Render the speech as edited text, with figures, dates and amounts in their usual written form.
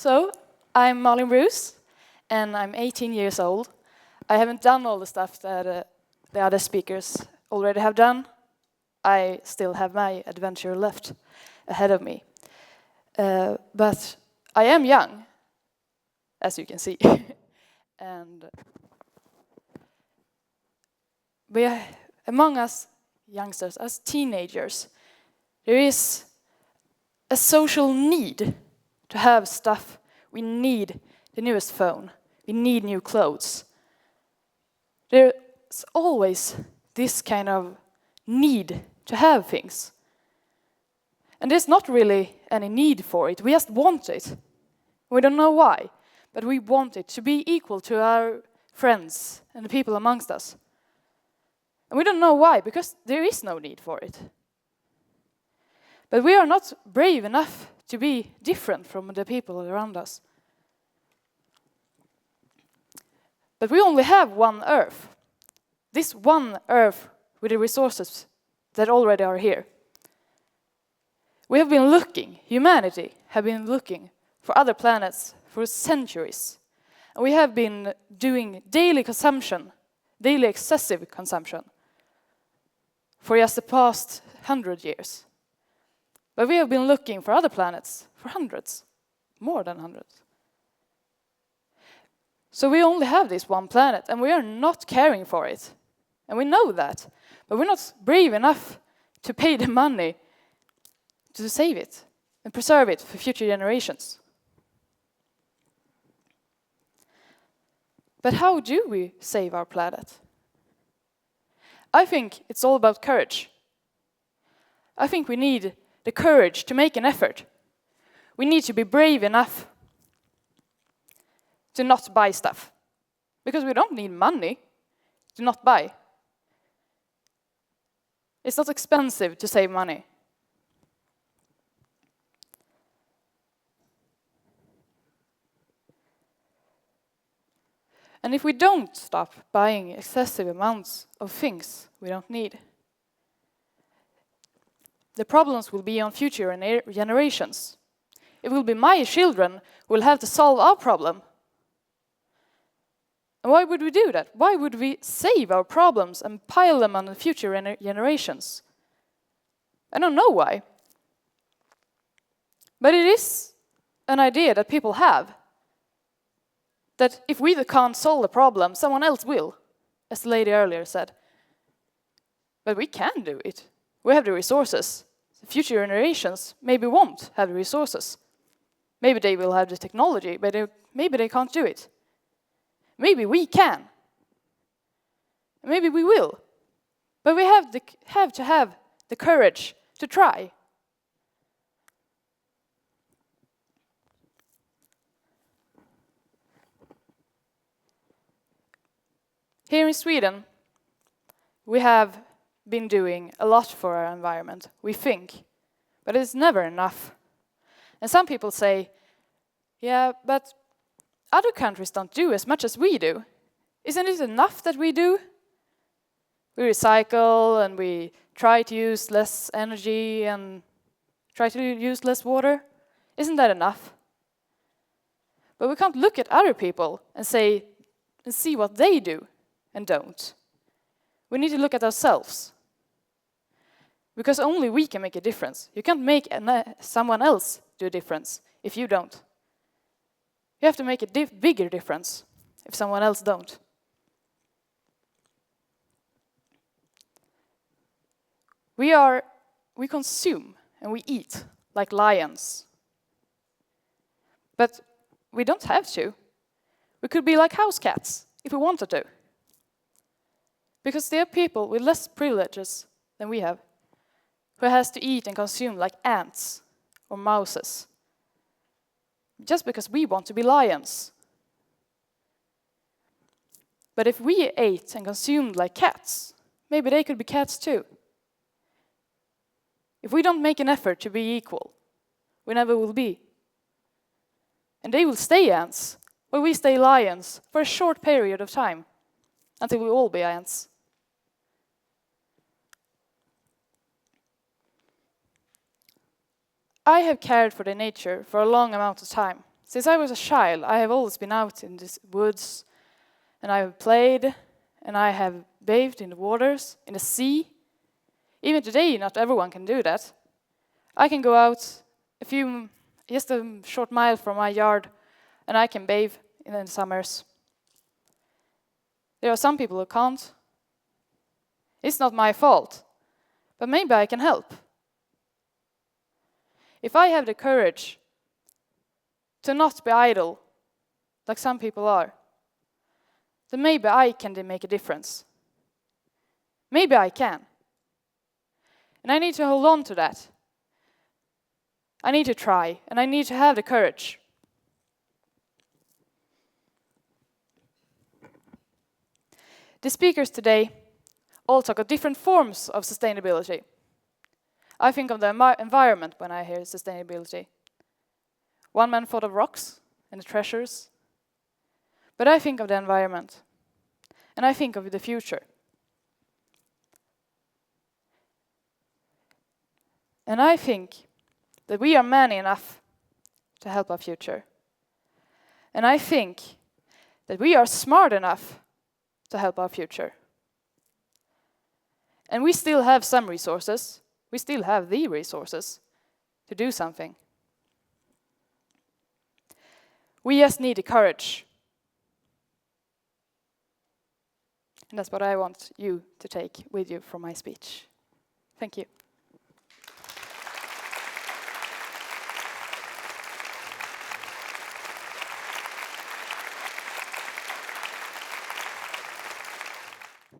So, I'm Malin and I'm 18 years old. I haven't done all the stuff that the other speakers already have done. I still have my adventure left ahead of me. But I am young, as you can see. And among us youngsters, as teenagers, there is a social need to have stuff. We need the newest phone. We need new clothes. There's always this kind of need to have things. And there's not really any need for it. We just want it. We don't know why, but we want it to be equal to our friends and the people amongst us. And we don't know why, because there is no need for it. But we are not brave enough to be different from the people around us. But we only have one Earth. This one Earth with the resources that already are here. We have been looking, humanity have been looking for other planets for centuries. And we have been doing daily consumption, daily excessive consumption, for just the past 100 years. But we have been looking for other planets for hundreds, more than hundreds. So we only have this one planet, and we are not caring for it. And we know that, but we're not brave enough to pay the money to save it and preserve it for future generations. But how do we save our planet? I think it's all about courage. I think we need the courage to make an effort. We need to be brave enough to not buy stuff. Because we don't need money to not buy. It's not expensive to save money. And if we don't stop buying excessive amounts of things we don't need, the problems will be on future generations. It will be my children who will have to solve our problem. And why would we do that? Why would we save our problems and pile them on the future generations? I don't know why. But it is an idea that people have. That if we can't solve the problem, someone else will, as the lady earlier said. But we can do it. We have the resources. The future generations maybe won't have the resources. Maybe they will have the technology, but maybe they can't do it. Maybe we can. Maybe we will. But we have to have the courage to try. Here in Sweden, we have been doing a lot for our environment, we think, but it's never enough. And some people say, yeah, but other countries don't do as much as we do. Isn't it enough that we do? We recycle and we try to use less energy and try to use less water. Isn't that enough? But we can't look at other people and see what they do and don't. We need to look at ourselves. Because only we can make a difference. You can't make someone else do a difference if you don't. You have to make a bigger difference if someone else don't. We consume and we eat like lions. But we don't have to. We could be like house cats if we wanted to. Because there are people with less privileges than we have, who has to eat and consume like ants or mouses. Just because we want to be lions. But if we ate and consumed like cats, maybe they could be cats too. If we don't make an effort to be equal, we never will be. And they will stay ants, while we stay lions for a short period of time, until we all be ants. I have cared for the nature for a long amount of time, Since I was a child, I have always been out in the woods, and I have played, and I have bathed in the waters, in the sea. Even today, not everyone can do that. I can go out just a short mile from my yard, and I can bathe in the summers. There are some people who can't. It's not my fault, but maybe I can help. If I have the courage to not be idle, like some people are, then maybe I can make a difference. Maybe I can. And I need to hold on to that. I need to try, and I need to have the courage. The speakers today all talk of different forms of sustainability. I think of the environment when I hear sustainability. One man thought of rocks and the treasures. But I think of the environment, and I think of the future. And I think that we are many enough to help our future. And I think that we are smart enough to help our future. And we still have some resources. We still have the resources to do something. We just need the courage. And that's what I want you to take with you from my speech. Thank you.